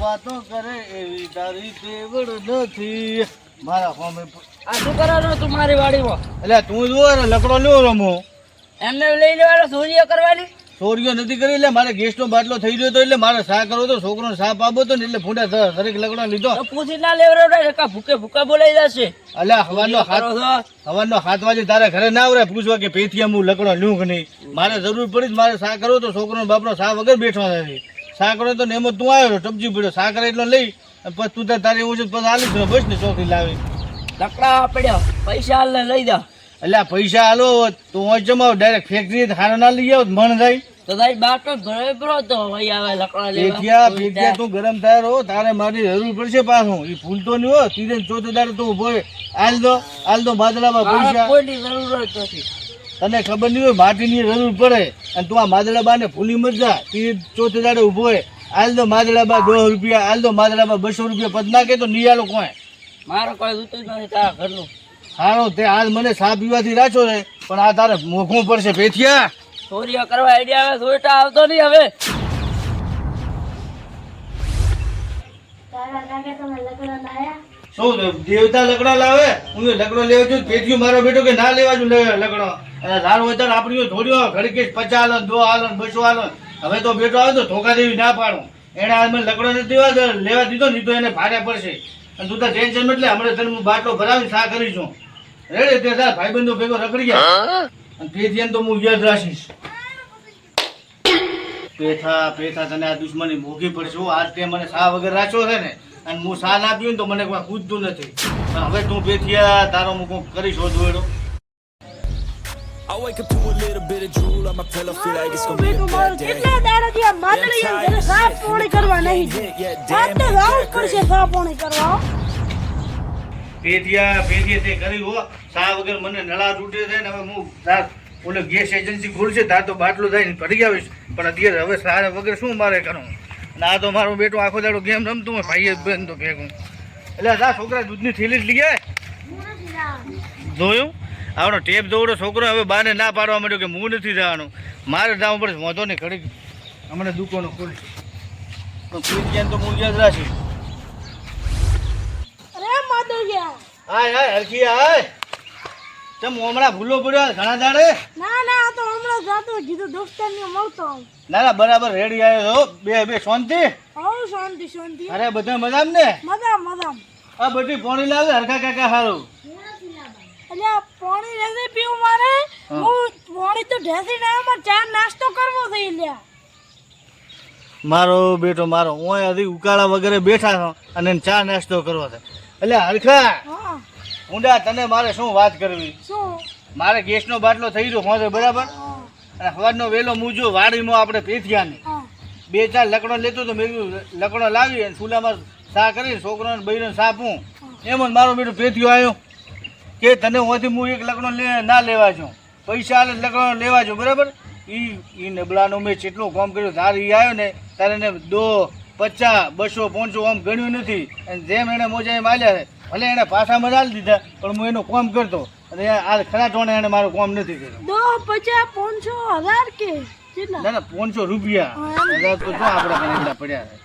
વાતો કરે એવી તારી તેવડ નથી મારા હોમે. આ શું કરવાનો તું મારી વાડીમાં? એટલે તું જો લકડો લ્યો રમો એમને લઈ લેવાનો સૂર્ય કરવાની. ચોરીઓ નથી કરી એટલે મારે ગેસનો બાટલો થઈ ગયો હતો એટલે મારે સા કરવો હતો, છોકરોને સાપ આપો હતો ને એટલે ફૂંડા દરેક લકડો લીધો. તો પૂછી ના લેવડાવડા ભૂકે ભૂકા બોલાઈ જશે. અલ્યા હવાનો 7 વાગે તારે ઘરે ના આવરે પૂછવા કે પેથિયા હું લકડો લ્યું કે નહીં. મારે જરૂર પડી મારે સા કરવો તો છોકરો બાપનો સા વગર બેઠો નથી. સા કરો તો નેમો તું આવ્યો ટપજી પડ્યો સા કરે એટલો લઈ પછી તું તારે એવું છે પછી આલી જ બસ ને ચોકડી લાવી લકડા પડ્યા પૈસા હાલ લઈ જા. એટલે પૈસા હાલો તું હોય જમાવ ડાયરેક્ટ ફેક્ટરી હારો ના લઈ આવ મણ જાય તો તારી બાટો ભરે ભરો તો ભાઈ આવે લકડા પેથિયા તું ગરમ થાય રહો તારે મારી જરૂર પડશે પાછું એ ભૂલતો નહીં હો. ત્રીજે ચોથે દાડે તું ઉભો હાલ દો બાદલામાં પૈસા કોઈની જરૂરત નથી. તને ખબર નહીં હોય માટીની જરૂર પડે અને તું આ માદળાબા ને ભૂલી મત જા. ત્રીજે ચોથે દાડે ઉભો હોય હાલ દો માદળાબા 10 રૂપિયા હાલ દો માદળાબા 200 રૂપિયા પદ નાખે તો નિયાલો કોઈ મારો કોઈ ઉતું જ નથી તારા ઘરનું. હારો તે આજ મને સા પીવાથી રાખ્યો છે પણ આ તારે મોઘું પડશે પેથિયા. ચોરીઓ કરવા આઈડિયા આવે સોટા આવતો નહીં હવે. શું દેવતા લકડા લાવે હું લકડો લેવા છું પેથિયું મારો બેટો કે ના લેવા છું લકડો અને સારું હોય ત્યારે આપણી થોડીઓ ઘડી કે 50 હાલો 2 હાલો 200 હાલો. હવે તો બેટો આવે તો ધોકા દેવી ના પાડું. એને આજ મને લકડો નથી લેવા દીધો નહીં તો એને ભારે પડશે અને તું તો ટેન્શન એટલે હમણાં તને હું બાટલો ભરાવી સા કરીશું રેડે તે તાર ભાઈબંધો ભેગો રખડી ગયા અને પેથિયાને તો હું યાદ રાખીશ. પેથા તને આ દુશ્મની મોઘી પડશે. આજ તે મને સા વગર રાખ્યો છે ને અને હું સા ના પીવું ને તો મને કોઈ પૂછતું નથી. પણ હવે તું પેથિયા તારો હું કોક કરીશ હોદવેડો. I wake up to a little bit of drool on my pillow, feel like it's gonna be a bad day. કેટલા દાડાથી આ માદળી ઘરે સાફ પોણી કરવા નહીં. આજ તો રાઉન્ડ પડશે સાફ પોણી કરવા. પેથિયા તે કરી હો સા વગર મને નળા તૂટે છે ને હવે હું ઓલે ગેસ એજન્સી ખોલશે તાર તો બાટલો થાય ને ભરી આવીશ પણ અત્યારે હવે સારા વગર શું મારે કરવું. અને આ તો મારો બેટો આખો દાડો ગેમ રમતું હોય ભાઈ બેન તો ભેગું એટલે આ છોકરા દૂધની થેલી જ લઈ જાય જોયું આપણો ટેપ દોડો છોકરો હવે બાને ના પાડવા માંડ્યો કે હું નથી જવાનું મારે જવું પડે વાંધો નહીં ઘડી હમણાં દુકાનો ખોલી તો પેથિયાને તો હું યાદ રાખીશ. અરે માદળિયા હાય હરખી હાય તમ હમણાં ભૂલો પડ્યો ઘણા દાડે. ના આ તો હમણાં જાતો કીધું દોસ્તારને મળતો આવું. ના બરાબર રેડી આવ્યો છો બે શાંતિ. આવ શાંતિ. અરે બધા મજામ ને? મજામ. આ બધી પાણી લાવે હરખા કાકા હારું. એટલે પાણી નથી પીવું મારે. હું પાણી તો ઢેસી ના માં ચા નાસ્તો કરવો થઈ લ્યા. મારો બેટો મારો ઓય હજી ઉકાળા વગેરે બેઠા છો અને ચા નાસ્તો કરવો છે એટલે હરખા હા ઊંડા તને મારે શું વાત કરવી. શું? મારે ગેસનો બાટલો થઈ ગયો હોતે બરાબર અને સવારનો વેલો મૂજો વાડીમાં આપણે પેથિયાને 2-4 લકડો લેતો તો મેં લકડો લાવી અને ચૂલામાં સા કરીને છોકરોને બૈરોને સાપું એમ જ મારો બેટો પેથિયો આવ્યો કે તને હોથી હું એક લકડો ના લેવા છું પૈસા આલે લકડો લેવા છું બરાબર. એ નબળાનો મેં જેટલું કામ કર્યું તારે એ આવ્યો ને તારે એને 2, 50, 200, 500 આમ ગણ્યું નથી અને જેમ એને મોજા એમ આલ્યા છે ભલે એને પાછા મજાલી દીધા પણ હું એનું કામ કરતો અને આ ખરા ટોણે એને મારું કામ નથી કર્યું. 2, 50, 500, 1000 કે કેટલા? ના 500 રૂપિયા 1000 તો શું આપણા પાસે એટલા પડ્યા છે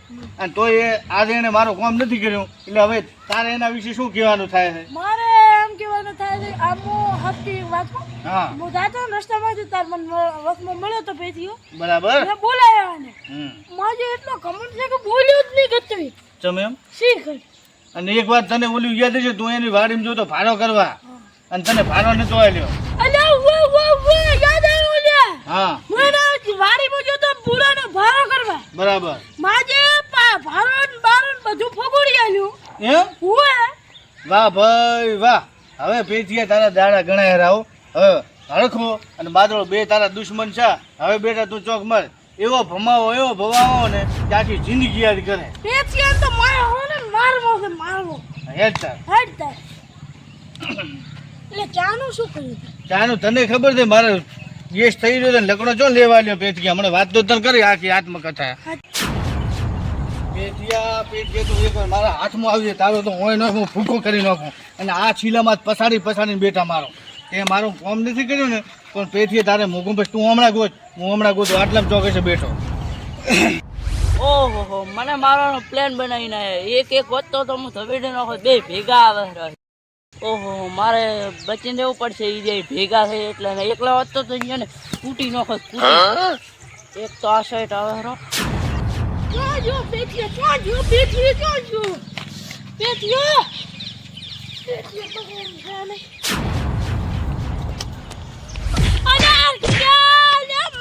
અને તો એ આજે એને મારું કામ નથી કર્યું એટલે હવે તારે એના વિશે શું કહેવાનું થાય છે? મારે એમ કહેવાનું થાય છે આમ હસ્તી વાત હા હું જાતો રસ્તામાં જ તાર મને વસમાં મળ્યો તો પેથિયો બરાબર મેં બોલાવ્યો ને માજે એટલો કમેન્ટ છે કે બોલ્યો જ નહીં ગતવી તમે એમ શીખ. અને એક વાત તને ઓલી યાદ છે તું એની વાડીમાં જોતો ભાડો કરવા અને તને ભાડો નતો આલ્યો. અલ્યા વો યાદ આવ્યું લે. હા મને વાડીમાં જો તો પૂરાનો ભારો કરવા બરાબર માજે ભારો ને બારો ને બધું ફગોડી આલ્યું એમ. હુએ વાહ ભાઈ વાહ. હવે પેથિયા તારા દાડા ગણાય રાવ હવે હરખો અને બાદળો બે તારા દુશ્મન છે. હવે બેટા તું ચોક મર એવો ભવાવો ને કે આખી જિંદગી યાદ કરે. પેથિયા તો મારે હો ને મારવો હેડ તાર હેડ તાર. એટલે ચાનું શું કર્યું? ચાનું તને ખબર છે મારે ગેસ થઈ રહ્યો છે લકડો ચો લેવા લ્યો પેથિયા હમણાં વાત તો તને કરી આખી આત્મકથા. પેથિયા તો એકવાર મારા હાથમાં આવી જાય તારો તો હોય ન હું ફૂંકો કરી નાખું અને આ છીલામાં પછાડીને બેઠા મારો એ મારું કામ નથી કર્યું ને પણ પેથિયા તારે મોગું પછી તું હમણાં ગોત હું હમણાં ગોતો આટલા ચોકે છે બેઠો. ઓહો મને મારવાનો પ્લાન બનાવીને આયા. એક વધતો તો હું ધબેડી નાખો, બે ભેગા આવે છે. ઓહો મારે બચી દેવું પડશે એ જે ભેગા થાય એટલે, ને એકલા વધતો તો અહીંયા ને તૂટી નાખો તૂટી. એક તો આ સાઈડ આવે હરો. જો પેટીયો જો પેટીયો જો પેટીયો તો કેમ જાને અલા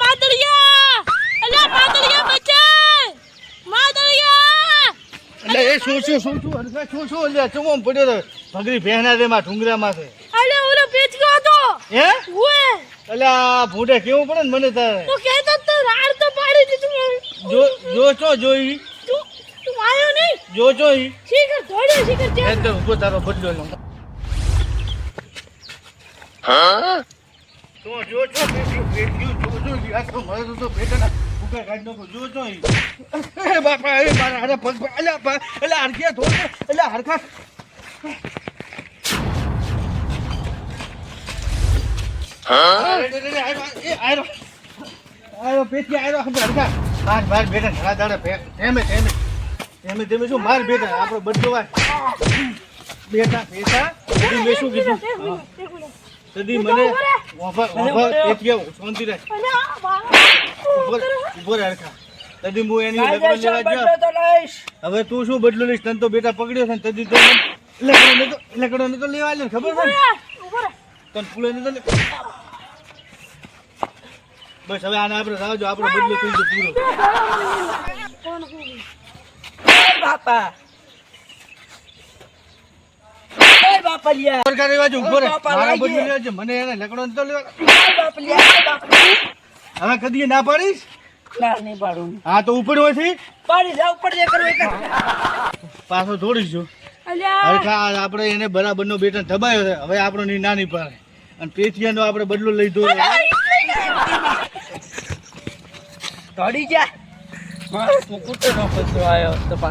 માદરિયા બચાય માદરિયા. એટલે એ શું હરખા શું એટલે ચમો પડ્યો તો ભગરી ભેના તેમાં ઢુંગરામાં છે. અલે ઓલો પેટીયો હતો હે ઓએ એટલે આ ભૂંડે કેવું પડે ને મને તારે. તો કહેતો તો રાડ તો પાડી દીધું. જો ચો જોઈ તું આયો નહીં જો જોઈ શીખર થોડે શીખર તે એકદમ ઉભો તારો બદલો લો. જો આ તો મારે તો બેટા ભૂકા કાઢ નાખો. જો એ બાપા એ મારા હારે પગ એટલે હરખિયા થોડ એટલે હરખા આયો પેટી આયો હરખા માર બેટા ઘણા દાડે તેમે શું માર બેટા આપણો બધો વાત બેટા મેં શું કીધું સદી મને શાંતિ રાખ ઉભો રહે હરખા. તદી હું એની લગ્ન લેવા ગયો. હવે તું શું બદલો લઈશ? તને તો બેટા પકડ્યો છે ને તદી તો લકડો ને તો લેવા લે ખબર છે ને તને ફૂલે ને તો બસ હવે આને આપણે રાહ જો આપણો બદલો થઈ ગયો પૂરો. બાપા બાપલિયા સરકાર લેવા જો ઉભો રહે. મારા બદલો લેવા છે મને એને લકડો ને તો લેવા. હવે કદી ના પાડીશ? ના નહીં પાડું. હા તો ઉપર હોયથી પાડી જાવ ઉપર જે કરવું એ કર. પાછો દોડીશ જો. અલ્યા હરખા આપણે એને બરાબરનો બેટા દબાયો છે. હવે આપણો ની નાની પાડે અને પેથિયાનો આપણે બદલો લઈ દો. ધડી જા મારો કુકુટો નો પછો આવ્યો તો પાછો